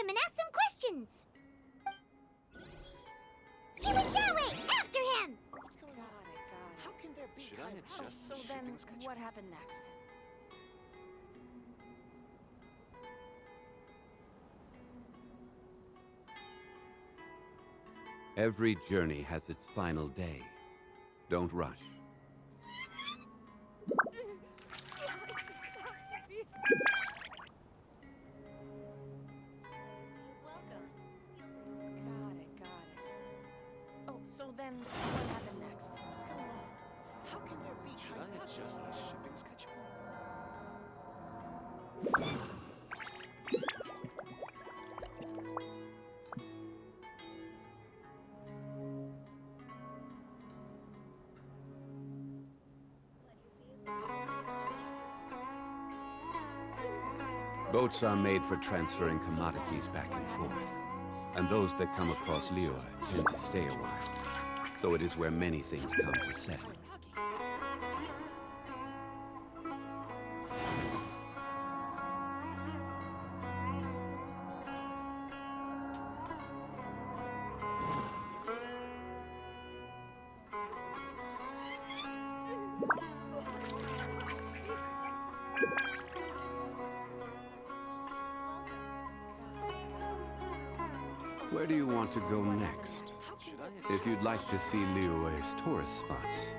him and ask some questions. He went that way! After him! What's going on? Got it. How can there be Should I adjust So the then, shipping schedule? what happened next? Every journey has its final day. Don't rush. Got it. Oh, so then, what happened next? What's going on? How can there be Should I adjust the shipping schedule? Boats are made for transferring commodities back and forth. And those that come across Liyue tend to stay a while. So it is where many things come to settle. Where do you want to go next? Should I adjust If you'd like to see Liyue's tourist spots,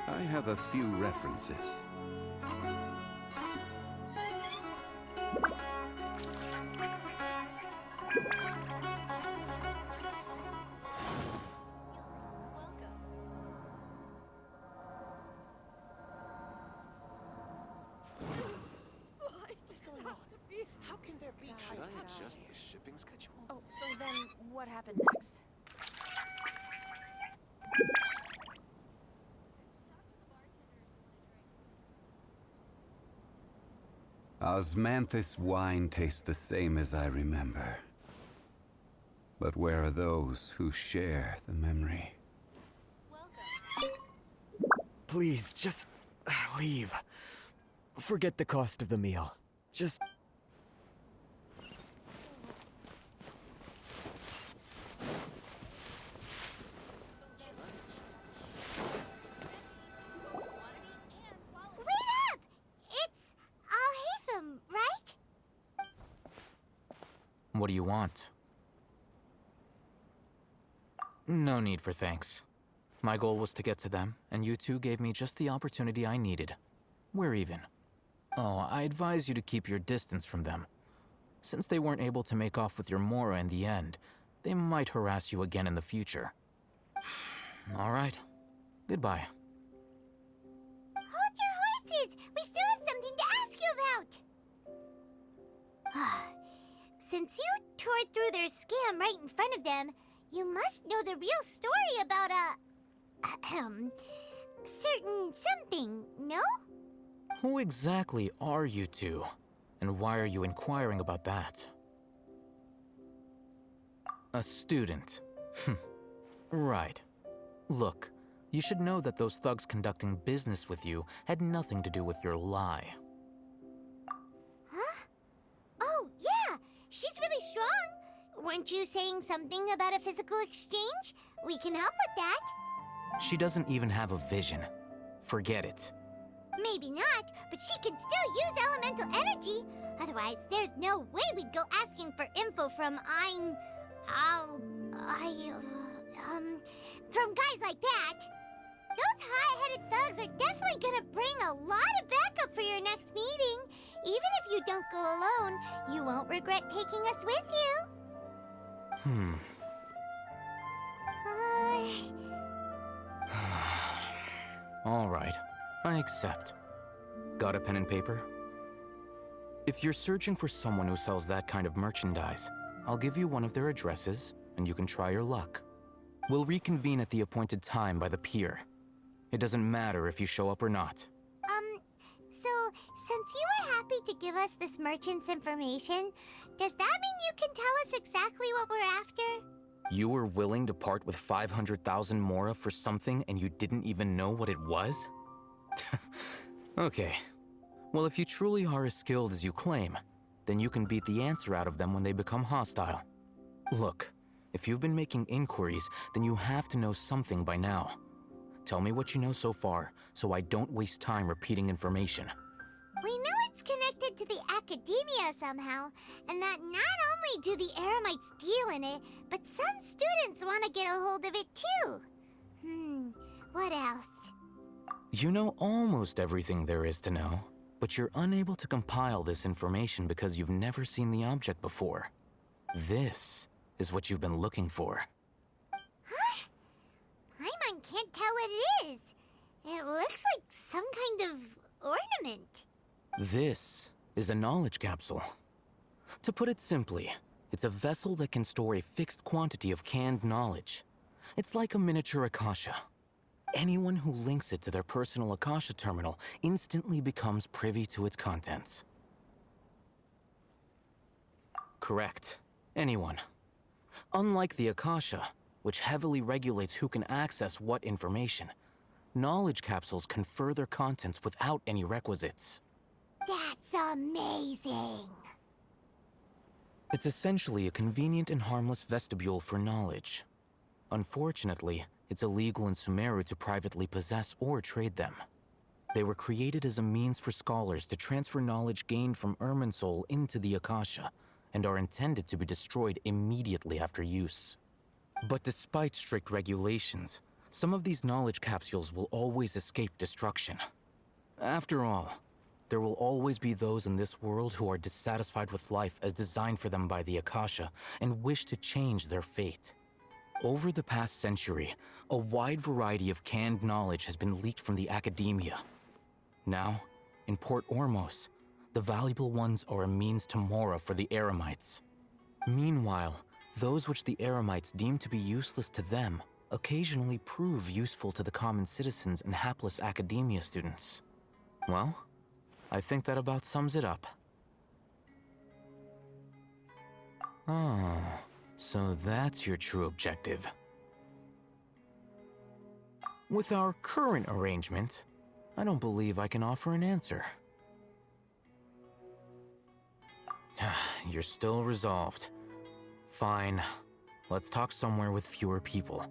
I have a few references. What's going on? How can there be Should I adjust the shipping schedule? Oh, so then, what happened next? Osmanthus wine tastes the same as I remember. But where are those who share the memory? Please, just leave. Forget the cost of the meal. Just... Wait up! It's Al-Haytham, right? What do you want? No need for thanks. My goal was to get to them, and you two gave me just the opportunity I needed. We're even. Oh, I advise you to keep your distance from them. Since they weren't able to make off with your Mora in the end, they might harass you again in the future. All right. Goodbye. Hold your horses! We still have something to ask you about! Since you tore through their scam right in front of them, you must know the real story about certain something, no? Who exactly are you two? And why are you inquiring about that? A student. Right. Look, you should know that those thugs conducting business with you had nothing to do with your lie. Huh? Oh, yeah! She's really strong! Weren't you saying something about a physical exchange? We can help with that. She doesn't even have a vision. Forget it. Maybe not, but she could still use elemental energy. Otherwise, there's no way we'd go asking for info from from guys like that. Those high-headed thugs are definitely gonna bring a lot of backup for your next meeting. Even if you don't go alone, you won't regret taking us with you. All right, I accept. Got a pen and paper? If you're searching for someone who sells that kind of merchandise, I'll give you one of their addresses, and you can try your luck. We'll reconvene at the appointed time by the pier. It doesn't matter if you show up or not. So, since you were happy to give us this merchant's information, does that mean you can tell us exactly what we're after? You were willing to part with 500,000 Mora for something and you didn't even know what it was? Okay. Well, if you truly are as skilled as you claim, Then you can beat the answer out of them when they become hostile. Look, if you've been making inquiries, then you have to know something by now. Tell me what you know so far, so I don't waste time repeating information. We know it's connected to the academia somehow, and that not only do the Eremites deal in it, but some students want to get a hold of it too. What else? You know almost everything there is to know, but you're unable to compile this information because you've never seen the object before. This is what you've been looking for. Huh? Paimon can't tell what it is. It looks like some kind of ornament. This is a knowledge capsule. To put it simply, it's a vessel that can store a fixed quantity of canned knowledge. It's like a miniature Akasha. Anyone who links it to their personal Akasha terminal instantly becomes privy to its contents. Correct. Anyone. Unlike the Akasha, which heavily regulates who can access what information, knowledge capsules confer their contents without any requisites. That's amazing. It's essentially a convenient and harmless vestibule for knowledge. Unfortunately, it's illegal in Sumeru to privately possess or trade them. They were created as a means for scholars to transfer knowledge gained from Irminsul into the Akasha, and are intended to be destroyed immediately after use. But despite strict regulations, some of these knowledge capsules will always escape destruction. After all, there will always be those in this world who are dissatisfied with life as designed for them by the Akasha and wish to change their fate. Over the past century, a wide variety of canned knowledge has been leaked from the academia. Now, in Port Ormos, the valuable ones are a means to Mora for the Eremites. Meanwhile, those which the Eremites deem to be useless to them occasionally prove useful to the common citizens and hapless academia students. Well, I think that about sums it up. Oh, so that's your true objective. With our current arrangement, I don't believe I can offer an answer. You're still resolved. Fine. Let's talk somewhere with fewer people.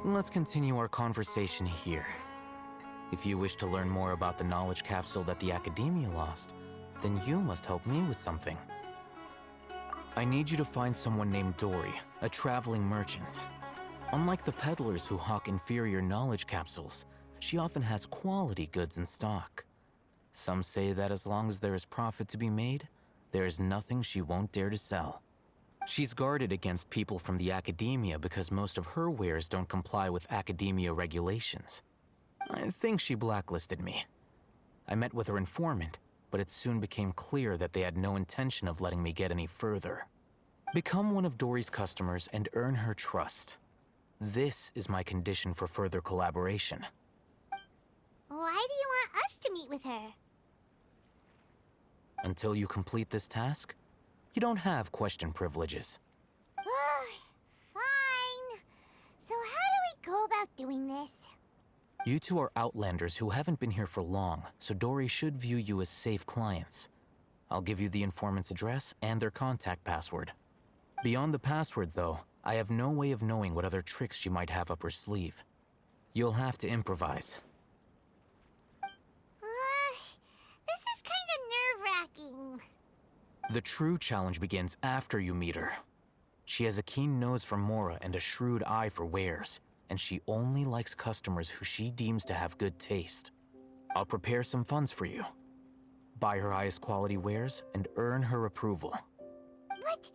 Let's continue our conversation here. If you wish to learn more about the knowledge capsule that the Academia lost, then you must help me with something. I need you to find someone named Dory, a traveling merchant. Unlike the peddlers who hawk inferior knowledge capsules, she often has quality goods in stock. Some say that as long as there is profit to be made, there is nothing she won't dare to sell. She's guarded against people from the Academia because most of her wares don't comply with Academia regulations. I think she blacklisted me. I met with her informant, but it soon became clear that they had no intention of letting me get any further. Become one of Dory's customers and earn her trust. This is my condition for further collaboration. Why do you want us to meet with her? Until you complete this task, you don't have question privileges. Fine. So how do we go about doing this? You two are outlanders who haven't been here for long, so Dory should view you as safe clients. I'll give you the informant's address and their contact password. Beyond the password, though, I have no way of knowing what other tricks she might have up her sleeve. You'll have to improvise. This is kind of nerve-wracking. The true challenge begins after you meet her. She has a keen nose for Mora and a shrewd eye for wares, and she only likes customers who she deems to have good taste. I'll prepare some funds for you. Buy her highest quality wares and earn her approval. But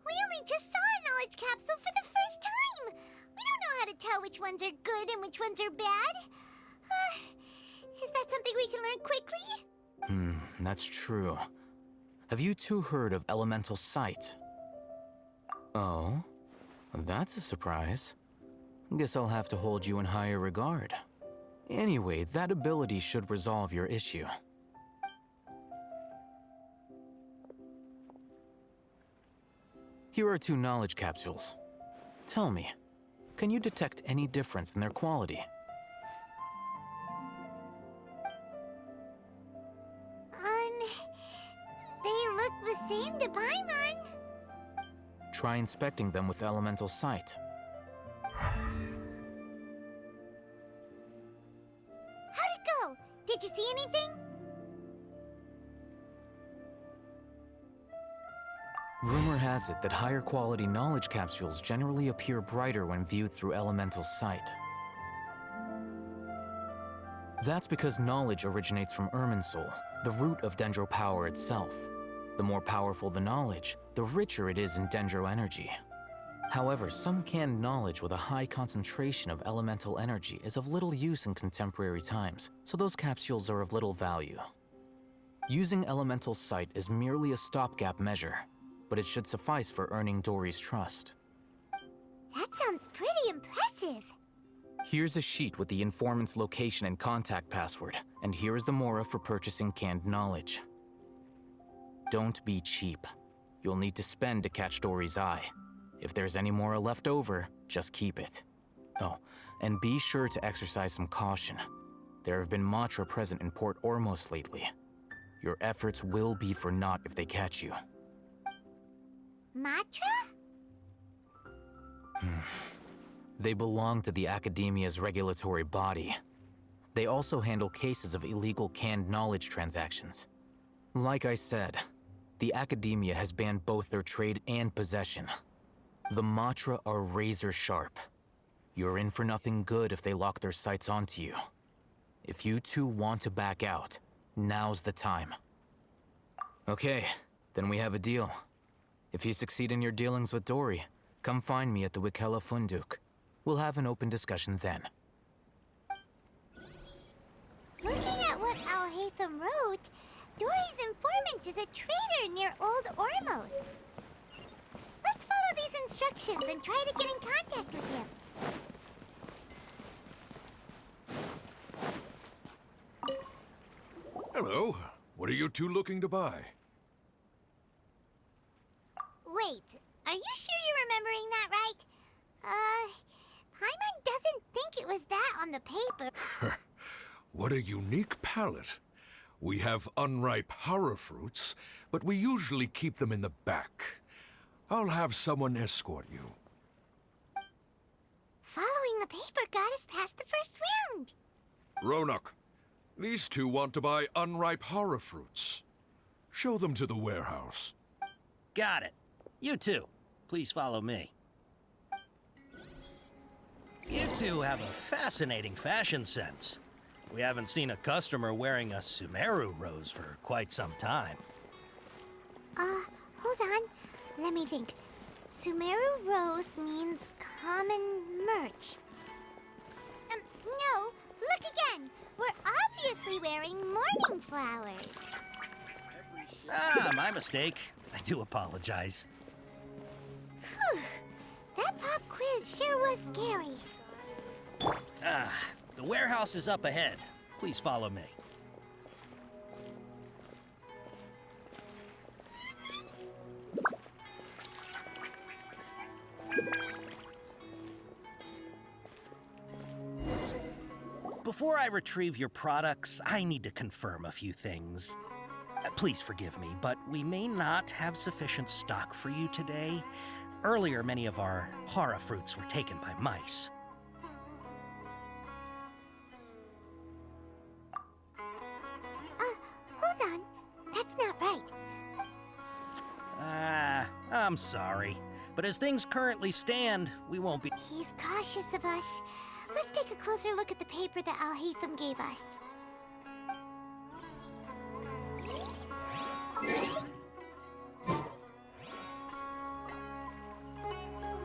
We only just saw a knowledge capsule for the first time. We don't know how to tell which ones are good and which ones are bad. Is that something we can learn quickly? That's true. Have you two heard of elemental sight? Oh, that's a surprise. Guess I'll have to hold you in higher regard. Anyway, that ability should resolve your issue. Here are 2 knowledge capsules. Tell me, can you detect any difference in their quality? They look the same to Paimon. Try inspecting them with elemental sight. How'd it go? Did you see anything? Rumor has it that higher quality knowledge capsules generally appear brighter when viewed through elemental sight. That's because knowledge originates from Irminsul, the root of Dendro power itself. The more powerful the knowledge, the richer it is in Dendro energy. However, some canned knowledge with a high concentration of elemental energy is of little use in contemporary times, so those capsules are of little value. Using elemental sight is merely a stopgap measure, but it should suffice for earning Dory's trust. That sounds pretty impressive. Here's a sheet with the informant's location and contact password, and here is the mora for purchasing canned knowledge. Don't be cheap. You'll need to spend to catch Dory's eye. If there's any mora left over, just keep it. Oh, and be sure to exercise some caution. There have been Matra present in Port Ormos lately. Your efforts will be for naught if they catch you. Matra? They belong to the Academia's regulatory body. They also handle cases of illegal canned knowledge transactions. Like I said, the Academia has banned both their trade and possession. The Matra are razor sharp. You're in for nothing good if they lock their sights onto you. If you two want to back out, now's the time. Okay, then we have a deal. If you succeed in your dealings with Dory, come find me at the Wikela Funduk. We'll have an open discussion then. Looking at what Al-Haytham wrote, Dory's informant is a trader near Old Ormos. Let's follow these instructions and try to get in contact with him. Hello. What are you two looking to buy? Wait, are you sure you're remembering that right? Paimon doesn't think it was that on the paper. What a unique palate. We have unripe horror fruits, but we usually keep them in the back. I'll have someone escort you. Following the paper got us past the first round. Ronak, these two want to buy unripe horror fruits. Show them to the warehouse. Got it. You two, please follow me. You two have a fascinating fashion sense. We haven't seen a customer wearing a Sumeru rose for quite some time. Hold on. Let me think. Sumeru rose means common merch. No, look again. We're obviously wearing morning flowers. Ah, my mistake. I do apologize. Whew. That pop quiz sure was scary. Ah, the warehouse is up ahead. Please follow me. Before I retrieve your products, I need to confirm a few things. Please forgive me, but we may not have sufficient stock for you today. Earlier, many of our hara fruits were taken by mice. Hold on. That's not right. I'm sorry. But as things currently stand, we won't be... He's cautious of us. Let's take a closer look at the paper that Al-Haytham gave us.